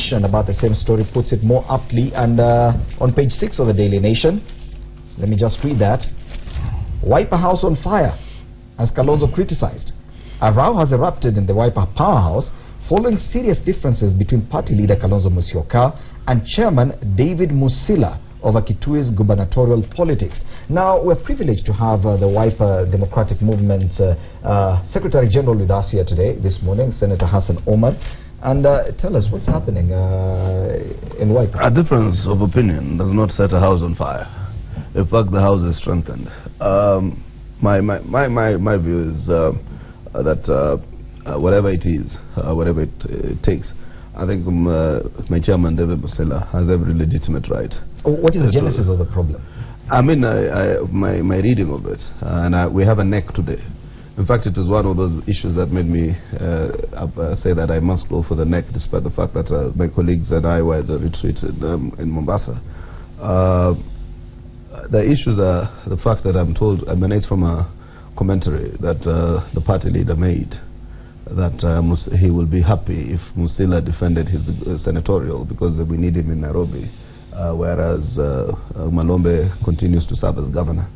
Nation about the same story puts it more aptly, and on page 6 of the Daily Nation, let me just read that. Wiper House on fire, as Kalonzo criticized. A row has erupted in the Wiper powerhouse following serious differences between party leader Kalonzo Musyoka and chairman David Musila over Kitui's gubernatorial politics. Now, we're privileged to have the Wiper Democratic Movement's Secretary General with us here today, this morning, Senator Hassan Omar. And tell us what's happening in Wiper. A difference of opinion does not set a house on fire. In fact, the house is strengthened. My view is that whatever it is, whatever it takes, I think my chairman David Musila has every legitimate right. What is the genesis of the problem? I mean, my reading of it, and we have a neck today. In fact, it is one of those issues that made me say that I must go for the neck, despite the fact that my colleagues and I were at the retreat in Mombasa. The issues are the fact that I'm told emanates from a commentary that the party leader made, that he will be happy if Musila defended his senatorial because we need him in Nairobi, whereas Malombe continues to serve as governor.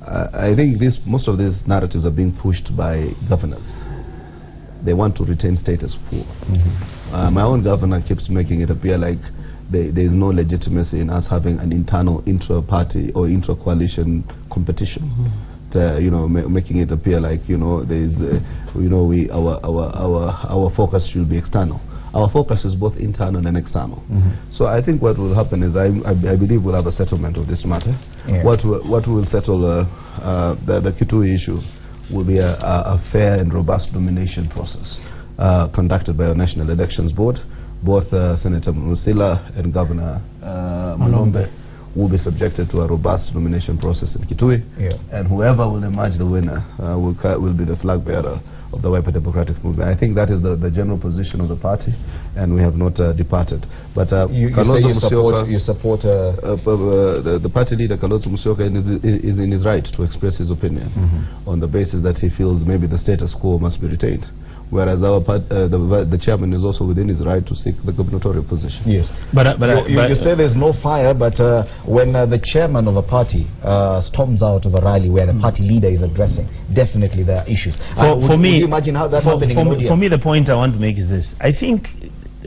I think most of these narratives are being pushed by governors. They want to retain status quo. My own governor keeps making it appear like there is no legitimacy in us having an internal intra-party or intra-coalition competition. Making it appear like there is our focus should be external. Our focus is both internal and external. So I think what will happen is I believe we'll have a settlement of this matter. Yeah. What will settle the Kitui issue will be a fair and robust nomination process conducted by the National Elections Board. Both Senator Musila and Governor Malombe will be subjected to a robust nomination process in Kitui, and whoever will emerge the winner will be the flag bearer of the Wiper Democratic Movement. I think that is the general position of the party, and we have not departed. But you support the party leader Kalonzo Musyoka is in his right to express his opinion on the basis that he feels maybe the status quo must be retained. Whereas the chairman is also within his right to seek the gubernatorial position. Yes, but you say there's no fire, but when the chairman of a party storms out of a rally where the party leader is addressing, definitely there are issues. Would you imagine how that's happening in ODM? For me, the point I want to make is this. I think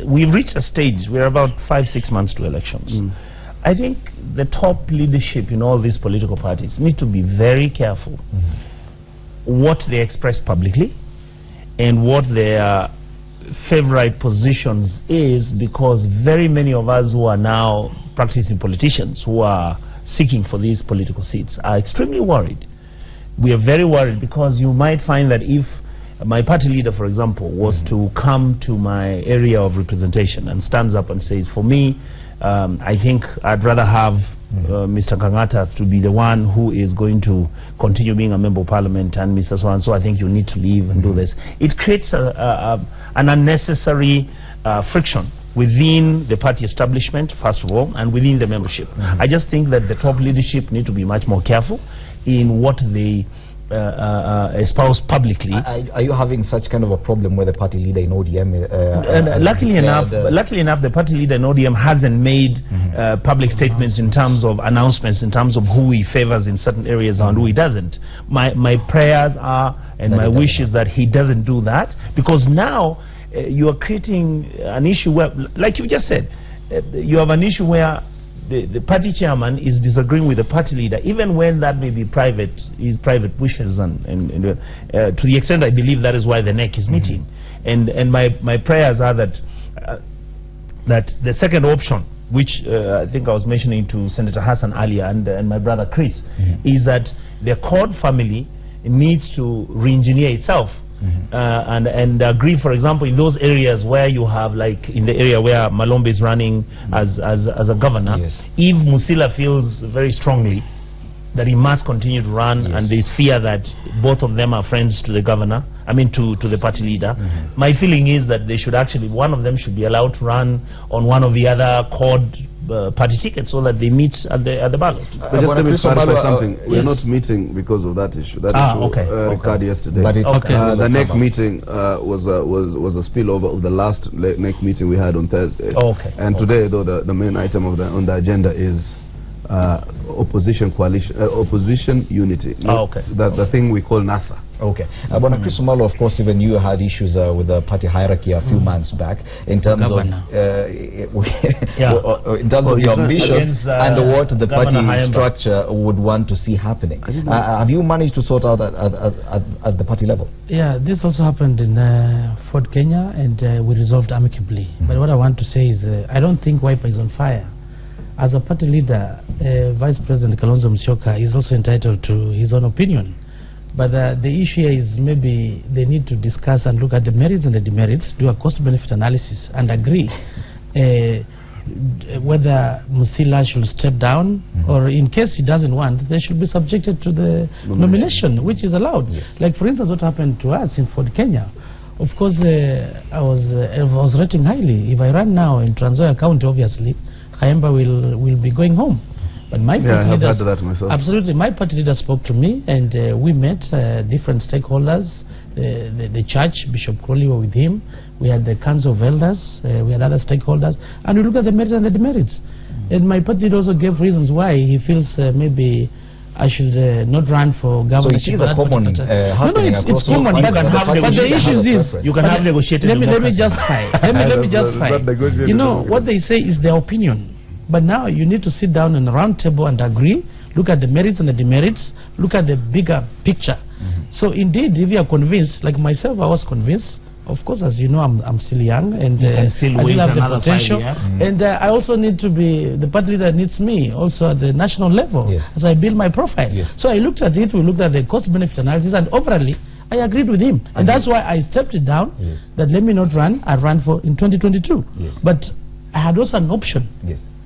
we've reached a stage, we're about 5-6 months to elections. I think the top leadership in all these political parties need to be very careful what they express publicly and what their favorite positions is, because very many of us who are now practicing politicians, who are seeking for these political seats, are extremely worried. We are very worried because you might find that if my party leader, for example, was to come to my area of representation and stands up and says, for me, I think I'd rather have Mr. Kangata to be the one who is going to continue being a member of parliament, and Mr. So-and-so, I think you need to leave and do this. It creates an unnecessary friction within the party establishment, first of all, and within the membership. I just think that the top leadership need to be much more careful in what they espouse publicly. Are you having such kind of a problem with the party leader in ODM? Luckily enough, the party leader in ODM hasn't made public statements in terms of announcements, in terms of who he favors in certain areas and who he doesn't. My prayers are, and my wish is that he doesn't do that, because now you are creating an issue where, like you just said, you have an issue where the party chairman is disagreeing with the party leader, even when that may be private, his private wishes, and to the extent I believe that is why the NEC is meeting. And my prayers are that that the second option, which I think I was mentioning to Senator Hassan earlier and my brother Chris, is that the Accord family needs to re-engineer itself. And agree, for example, in those areas where you have, like in the area where Malombe is running as a governor, if Musila feels very strongly that he must continue to run, and there's fear that both of them are friends to the governor, I mean to the party leader, my feeling is that they should actually, one of them should be allowed to run on one of the other Accord party ticket so that they meet at the ballot. But just let me clarify something. We're not meeting because of that issue. That issue occurred yesterday. But the NEC meeting was a spillover of the last NEC meeting we had on Thursday. And today, though, the main item on the agenda is opposition coalition, opposition unity. The thing we call NASA. Bona Chris Omalo, of course, even you had issues with the party hierarchy a few months back in terms of in terms of your ambition and what the party structure would want to see happening. Have you managed to sort out at the party level? Yeah, this also happened in Fort Kenya, and we resolved amicably. But what I want to say is I don't think Wiper is on fire. As a party leader, Vice President Kalonzo Musyoka is also entitled to his own opinion. But the issue is maybe they need to discuss and look at the merits and the demerits, do a cost-benefit analysis, and agree whether Musila should step down, or in case he doesn't want, they should be subjected to the nomination, which is allowed. Like, for instance, what happened to us in Fort Kenya. Of course, I was rating highly. If I run now in Trans Nzoia County, obviously, Kayemba will be going home. But my party leaders, absolutely, my party leader spoke to me, and we met different stakeholders. The church, Bishop Crowley were with him. We had the Council of Elders. We had other stakeholders, and we looked at the merits and the demerits. And my party leader also gave reasons why he feels maybe I should not run for governorship. So it is a common happening across it's common. But the issue is this: you can have negotiated. Let me justify. Let me justify. You know what they say is their opinion. But now you need to sit down in a round table and agree, look at the merits and the demerits, look at the bigger picture. So indeed, if you are convinced, like myself, I was convinced. Of course, as you know, I'm still young, and I still have the potential. And I also need to be, the party leader needs me also at the national level as I build my profile. So I looked at it, we looked at the cost-benefit analysis, and overall, I agreed with him. And that's why I stepped it down, that let me not run, I ran for in 2022. But I had also an option.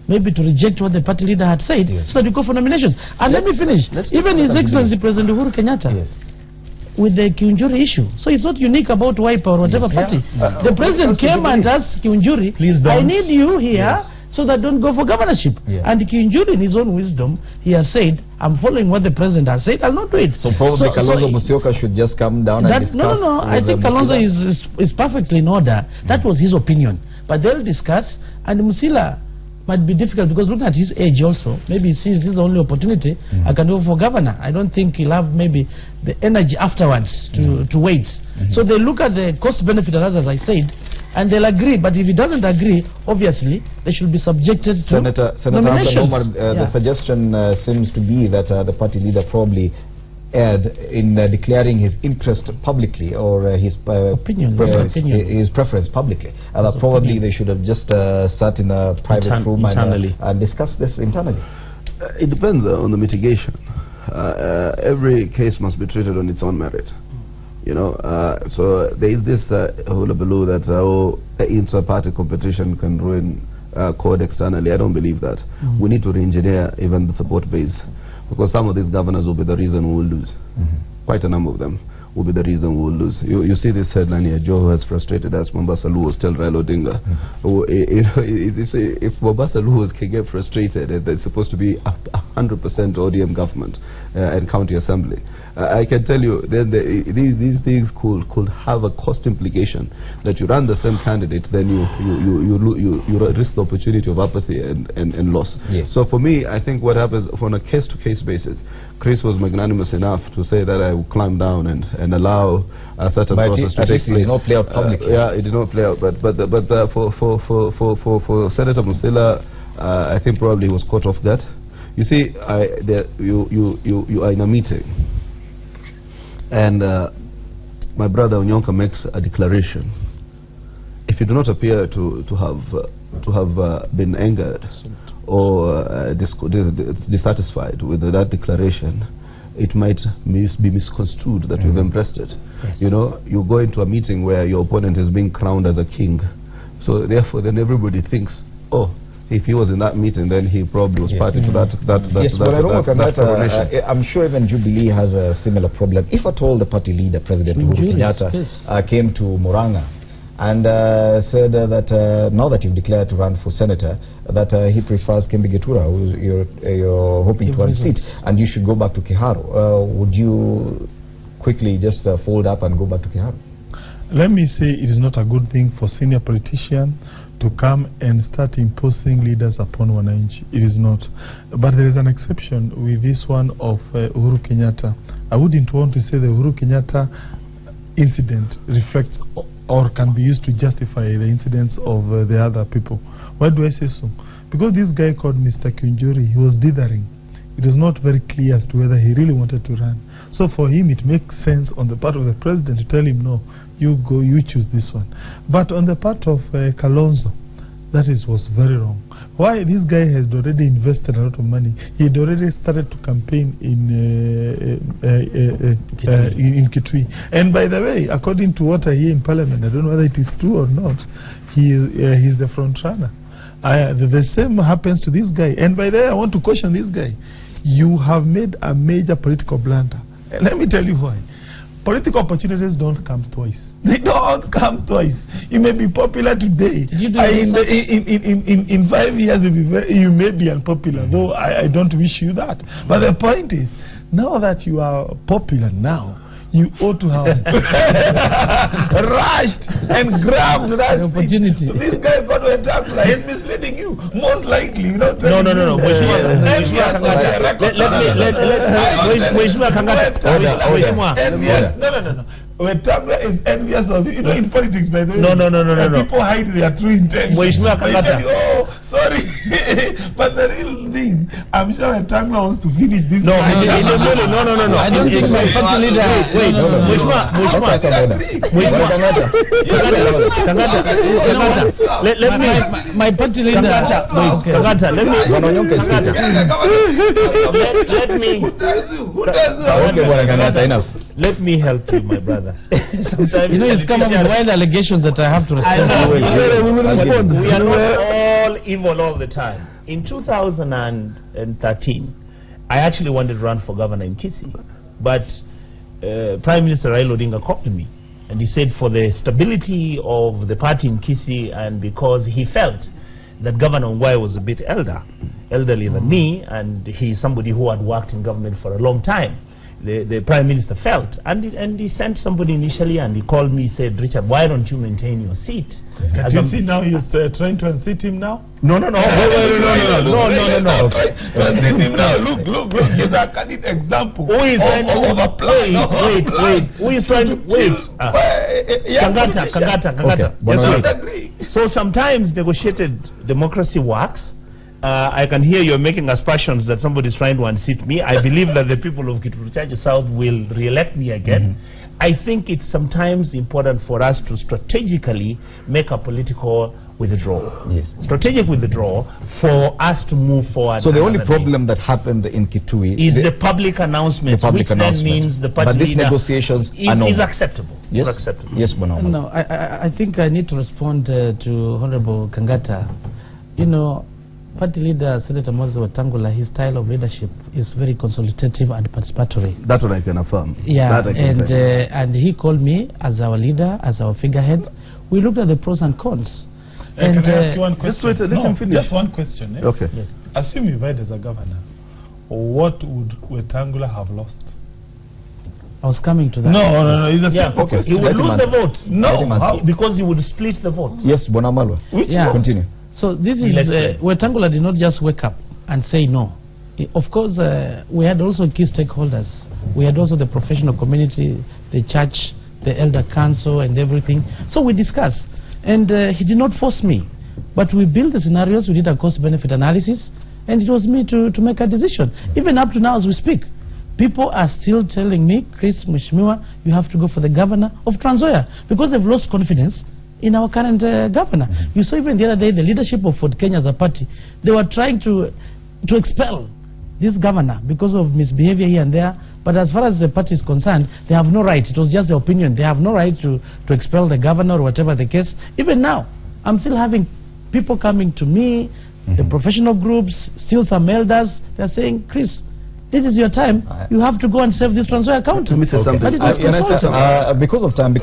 Maybe to reject what the party leader had said, so that we go for nominations. And let me finish. Even His Excellency President Uhuru Kenyatta, with the Kiunjuri issue. So it's not unique about Wiper or whatever party. The president came and asked Kiunjuri, I need you here so that don't go for governorship. And Kiunjuri, in his own wisdom, he has said, I'm following what the president has said, I'll not do it. So probably Kalonzo Musyoka should just come down and discuss. No, I think Kalonzo is perfectly in order. That was his opinion. But they'll discuss, and Musila might be difficult because looking at his age also, maybe he sees this is the only opportunity I can go for governor. I don't think he'll have maybe the energy afterwards to wait. So they look at the cost benefit as I said, and they'll agree. But if he doesn't agree, obviously they should be subjected to nominations. The suggestion seems to be that the party leader probably erred in declaring his interest publicly, or his his preference publicly. Probably they should have just sat in a private room and discussed this internally. It depends on the mitigation. Every case must be treated on its own merit. You know, so there is this hullabaloo that inter-party competition can ruin code externally. I don't believe that. We need to re-engineer even the support base, because some of these governors will be the reason we will lose. Quite a number of them will be the reason we will lose. You see this headline here: Joe has frustrated us. Mombasa Luos tell Raila Odinga. If Mombasa Luos can get frustrated, there's supposed to be 100% ODM government and county assembly. I can tell you, then these things could have a cost implication that you run the same candidate, then you risk the opportunity of apathy and loss. So for me, I think what happens on a case-to-case basis, Chris was magnanimous enough to say that I will climb down and allow a certain process to take place. It did not play out publicly. It did not play out. But for Senator Musila, I think probably he was caught off guard. You see, you are in a meeting, and my brother Onyonka makes a declaration. If you do not appear to have been angered or dissatisfied with that declaration, it might be misconstrued that you've embraced it. You know, you go into a meeting where your opponent is being crowned as a king, so therefore then everybody thinks, oh, if he was in that meeting, then he probably was party to that coronation. I'm sure even Jubilee has a similar problem. If at all the party leader, President Uhuru Kenyatta, came to Murang'a and said that now that you've declared to run for senator, that he prefers Kembi Getura, who you're hoping to unseat, and you should go back to Kiharu. Would you quickly just fold up and go back to Kiharu? Let me say it is not a good thing for senior politicians to come and start imposing leaders upon Wananchi. It is not. But there is an exception with this one of Uhuru Kenyatta. I wouldn't want to say the Uhuru Kenyatta incident reflects or can be used to justify the incidents of the other people. Why do I say so? Because this guy called Mr. Kinjuri, he was dithering. It was not very clear as to whether he really wanted to run. So for him, it makes sense on the part of the president to tell him, no, you go, you choose this one. But on the part of Kalonzo, was very wrong. Why? This guy has already invested a lot of money. He had already started to campaign in Kitui. And by the way, according to what I hear in Parliament, I don't know whether it is true or not, he's the front runner. The same happens to this guy. And by the way, I want to caution this guy. You have made a major political blunder. And let me tell you why. Political opportunities don't come twice. They don't come twice. You may be popular today. In 5 years, you may be unpopular, though I don't wish you that. But the point is, now that you are popular now, you ought to have rushed and grabbed that opportunity. So this guy got to attack. He's misleading you. Most likely, you know. No. Wetangula is envious of you. You know, in politics, by the way, people hide their true intentions. Oh, sorry. But the real thing, I'm sure Wetangula wants to finish this. No. I don't think my party leader. Let me. My party leader. Let me help you, my brother. You know, it's come up with wild allegations that I have to respond. We are not all evil all the time. In 2013, I actually wanted to run for governor in Kisii, but Prime Minister Raila Odinga called me, and he said for the stability of the party in Kisii, and because he felt that Governor Ongwae was a bit elderly than me, and he's somebody who had worked in government for a long time. The Prime Minister felt, and he sent somebody initially, and he called me, said, Richard, why don't you maintain your seat? Can you see now he's trying to unseat him now? No. Unseat him now. Look, he's a candid example. Who is trying to wait? Who is trying to wait? Kangata. So sometimes negotiated democracy works. I can hear you're making aspersions that somebody's trying to unseat me. I believe that the people of Kituruchaji South will re-elect me again. I think it's sometimes important for us to strategically make a political withdrawal. Yes. Strategic withdrawal for us to move forward. So the only problem that happened in Kitui is the public announcement, which then means the party leader negotiations is acceptable. Yes, acceptable. Yes, Bono. No, I think I need to respond to Honorable Kangata. You know, Party leader Senator Moses Wetangula, his style of leadership is very consultative and participatory. That's what I can affirm. Yeah, and he called me as our leader, as our figurehead. We looked at the pros and cons. Can I ask you one question? Just wait, let him finish. Just one question. Eh? Okay. Yes. Assume you ride as a governor, what would Wetangula have lost? I was coming to that. No. Okay. He would lose the vote. No, because he would split the vote. Yes, Bonamalwa. Continue. So this is Wetangula did not just wake up and say no. Of course, we had also key stakeholders. We had also the professional community, the church, the elder council, and everything. So we discussed, and he did not force me, but we built the scenarios. We did a cost-benefit analysis, and it was me to make a decision. Even up to now, as we speak, people are still telling me, Chris Mheshimiwa, you have to go for the governor of Trans Nzoia, because they've lost confidence in our current governor. You saw even the other day, the leadership of Ford Kenya as a party, they were trying to expel this governor because of misbehavior here and there. But as far as the party is concerned, they have no right. It was just their opinion. They have no right to expel the governor or whatever the case. Even now, I'm still having people coming to me, the professional groups, still some elders. They're saying, Chris, this is your time. You have to go and save this Trans Nzoia County. Because of time,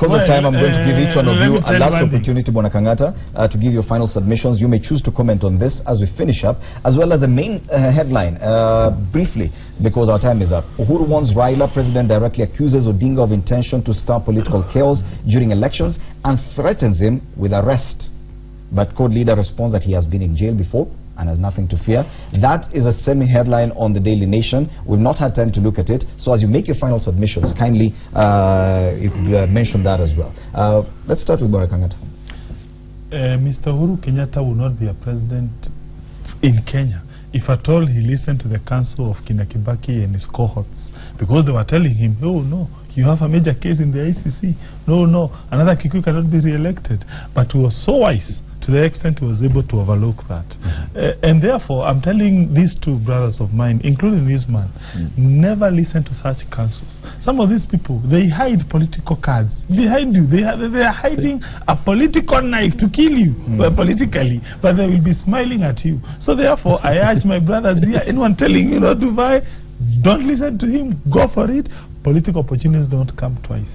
I'm going to give each one of you a last opportunity, Bwana Kangata, to give your final submissions. You may choose to comment on this as we finish up, as well as the main headline, briefly, because our time is up. Uhuru warns Raila, president directly accuses Odinga of intention to stir political chaos during elections and threatens him with arrest. But Code Leader responds that he has been in jail before and has nothing to fear. That is a semi-headline on the Daily Nation. We've not had time to look at it, so as you make your final submissions, kindly you could mention that as well. Let's start with Bwana Kangata. Mr. Uhuru Kenyatta will not be a president in Kenya if at all he listened to the counsel of Kina Kibaki and his cohorts, because they were telling him, oh no, you have a major case in the ICC, no, another Kikuyu cannot be re-elected. But he was so wise to the extent he was able to overlook that. And therefore, I'm telling these two brothers of mine, including this man, never listen to such counsels. Some of these people, they hide political cards behind you. They are hiding a political knife to kill you politically, but they will be smiling at you. So therefore, I urge my brothers here, anyone telling you not to buy, don't listen to him, go for it. Political opportunities don't come twice.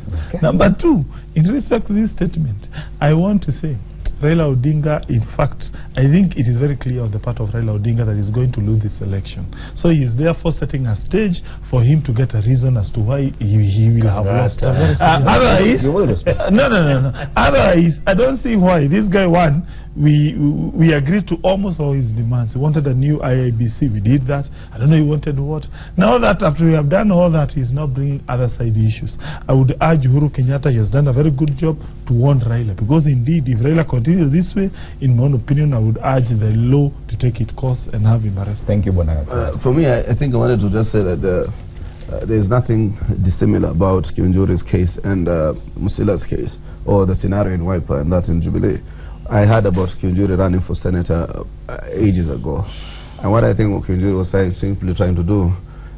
Number two, in respect to this statement, I want to say, Raila Odinga, in fact, I think it is very clear on the part of Raila Odinga that he's going to lose this election. So he is therefore setting a stage for him to get a reason as to why he will have lost. Otherwise, no. Otherwise, I don't see why. This guy won. We agreed to almost all his demands. He wanted a new IIBC. We did that. I don't know he wanted what. Now that after we have done all that, he's now bringing other side issues. I would urge Uhuru Kenyatta, he has done a very good job to warn Raila, because indeed, if Raila continues this way, in my own opinion, I would urge the law to take its course and have him arrested. Thank you, Bwana. For me, I think I wanted to just say that there is nothing dissimilar about Kiunjuri's case and Musila's case, or the scenario in Wiper and that in Jubilee. I heard about Kiunjuri running for senator ages ago, and what I think Kiunjuri was simply trying to do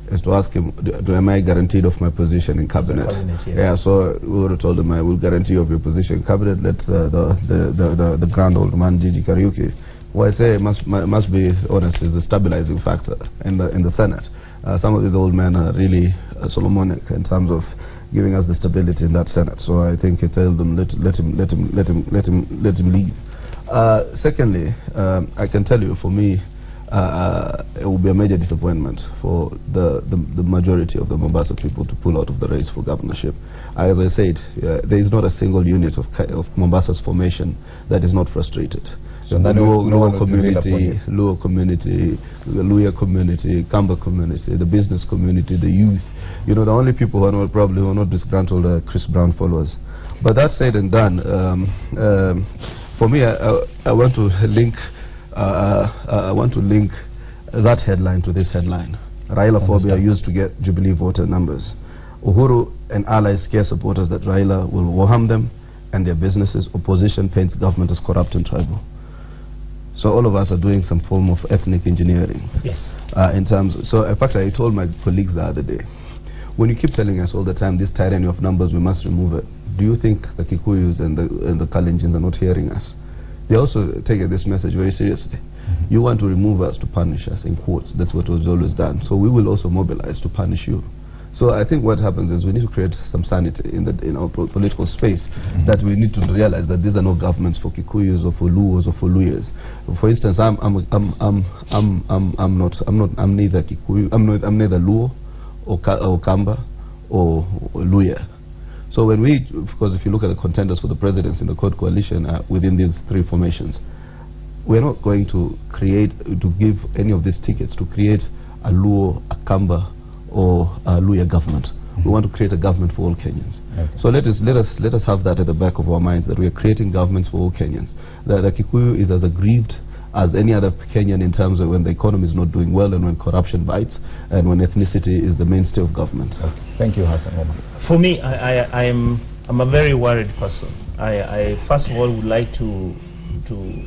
is to ask him, am I guaranteed of my position in cabinet? So we would have told him, I will guarantee you of your position in cabinet. Let the grand old man Gigi Kariuki, who I say must be honest, is a stabilizing factor in the Senate. Some of these old men are really Solomonic in terms of giving us the stability in that Senate. So I think it's told them let him lead. Secondly, I can tell you, for me, it will be a major disappointment for the majority of the Mombasa people to pull out of the race for governorship. As I said, there is not a single unit of Mombasa's formation that is not frustrated. So the Luo community, the Luya community, Kamba community, the business community, the youth. You know, the only people who are not probably who are not disgruntled are Chris Brown followers. But that said and done, for me, I want to link. I want to link that headline to this headline. Raila phobia used to get Jubilee voter numbers. Uhuru and allies scare supporters that Raila will harm them and their businesses. Opposition paints government as corrupt and tribal. So all of us are doing some form of ethnic engineering. Yes. In terms. So in fact, I told my colleagues the other day, when you keep telling us all the time this tyranny of numbers, we must remove it. Do you think the Kikuyus and the Kalenjins are not hearing us? They also take this message very seriously. You want to remove us to punish us, in quotes. That's what was always done. So we will also mobilize to punish you. So I think what happens is we need to create some sanity in our political space, that we need to realize that these are not governments for Kikuyus or for Luos or for Luyas. For instance, I'm neither Kikuyu, I'm neither Luo or Kamba or Luya. So when because if you look at the contenders for the presidency in the Code Coalition within these three formations, we're not going to give any of these tickets to create a Luo, a Kamba, or a Luya government. We want to create a government for all Kenyans. Okay. So let us have that at the back of our minds, that we are creating governments for all Kenyans. That the Kikuyu is as aggrieved as any other Kenyan in terms of when the economy is not doing well and when corruption bites and when ethnicity is the mainstay of government. Okay. Thank you, Hassan Omar. For me, I'm a very worried person. I first of all would like to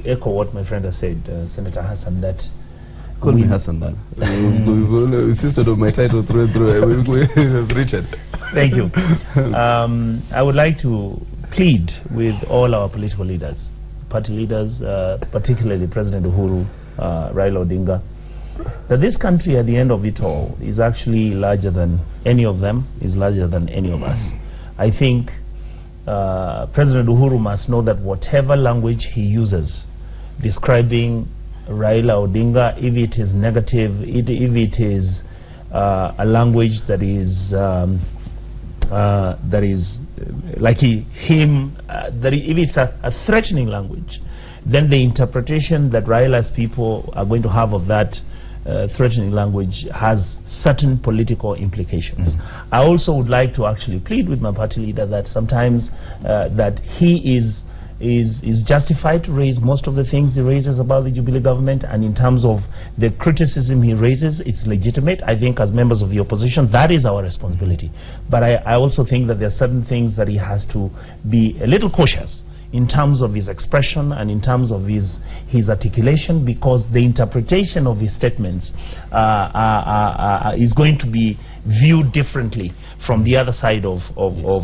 echo what my friend has said, Senator Hassan, that call me Hassan, man. We insisted on my title through Richard. Thank you. I would like to plead with all our political leaders, party leaders, particularly President Uhuru, Raila Odinga, that this country at the end of it all is actually larger than any of them, is larger than any of us. I think President Uhuru must know that whatever language he uses describing Raila Odinga, if it is negative, if it is a language that is like if it's a threatening language, then the interpretation that Raila's people are going to have of that threatening language has certain political implications. I also would like to actually plead with my party leader that sometimes that he is justified to raise most of the things he raises about the Jubilee government, and in terms of the criticism he raises, it's legitimate. I think as members of the opposition, that is our responsibility. But I also think that there are certain things that he has to be a little cautious in terms of his expression and in terms of his articulation, because the interpretation of his statements is going to be viewed differently from the other side of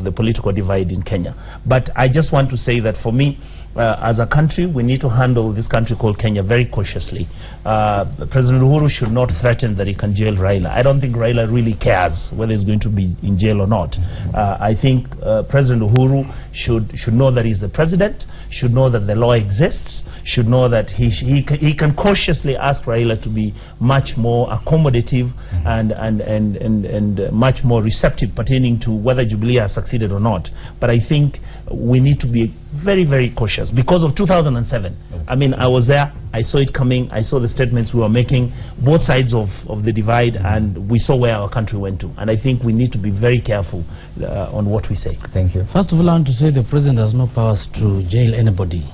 the political divide in Kenya. But I just want to say that for me, as a country, we need to handle this country called Kenya very cautiously. President Uhuru should not threaten that he can jail Raila. I don't think Raila really cares whether he's going to be in jail or not. I think President Uhuru should know that he's the president, should know that the law exists, should know that he can cautiously ask Raila to be much more accommodative and much more receptive pertaining to whether Jubilee has succeeded or not. But I think we need to be very, very cautious because of 2007. I mean, I was there, I saw it coming, I saw the statements we were making, both sides of the divide, and we saw where our country went to. And I think we need to be very careful on what we say. Thank you. First of all, I want to say the president has no powers to jail anybody.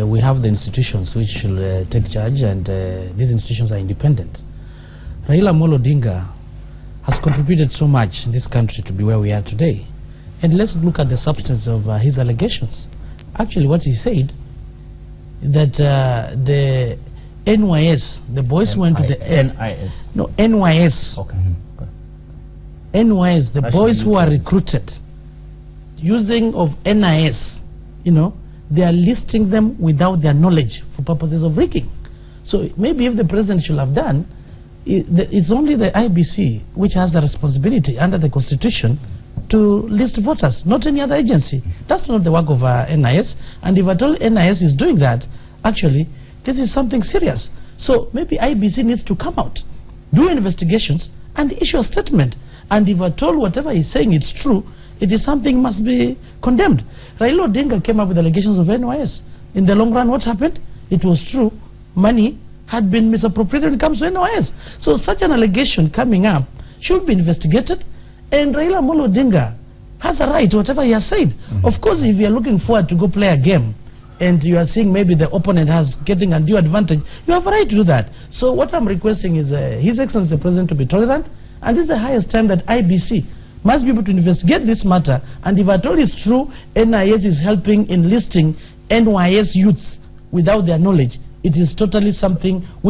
We have the institutions which should take charge, and these institutions are independent. Raila Amolo Odinga has contributed so much in this country to be where we are today. And let's look at the substance of his allegations. Actually, what he said, that the NYS, the boys went to the NIS. No, NYS. Okay. NYS, the boys who are recruited using of NIS, you know, they are listing them without their knowledge for purposes of rigging. So maybe if the president should have done, it's only the IBC which has the responsibility under the constitution to list voters, not any other agency. That's not the work of NIS. And if at all NIS is doing that, actually, this is something serious. So maybe IBC needs to come out, do investigations, and issue a statement. And if at all whatever he's saying is true, it is something must be condemned. Raila Odinga came up with allegations of NYS. In the long run, what happened? It was true. Money had been misappropriated when it comes to NYS. So such an allegation coming up should be investigated. And Raila Amolo Odinga has a right to whatever he has said. Of course, if you are looking forward to go play a game and you are seeing maybe the opponent has getting undue advantage, you have a right to do that. So what I'm requesting is His Excellency the President to be tolerant, and this is the highest time that IBC must be able to investigate this matter. And if at all it's true, NIS is helping in listing NYS youths without their knowledge, it is totally something which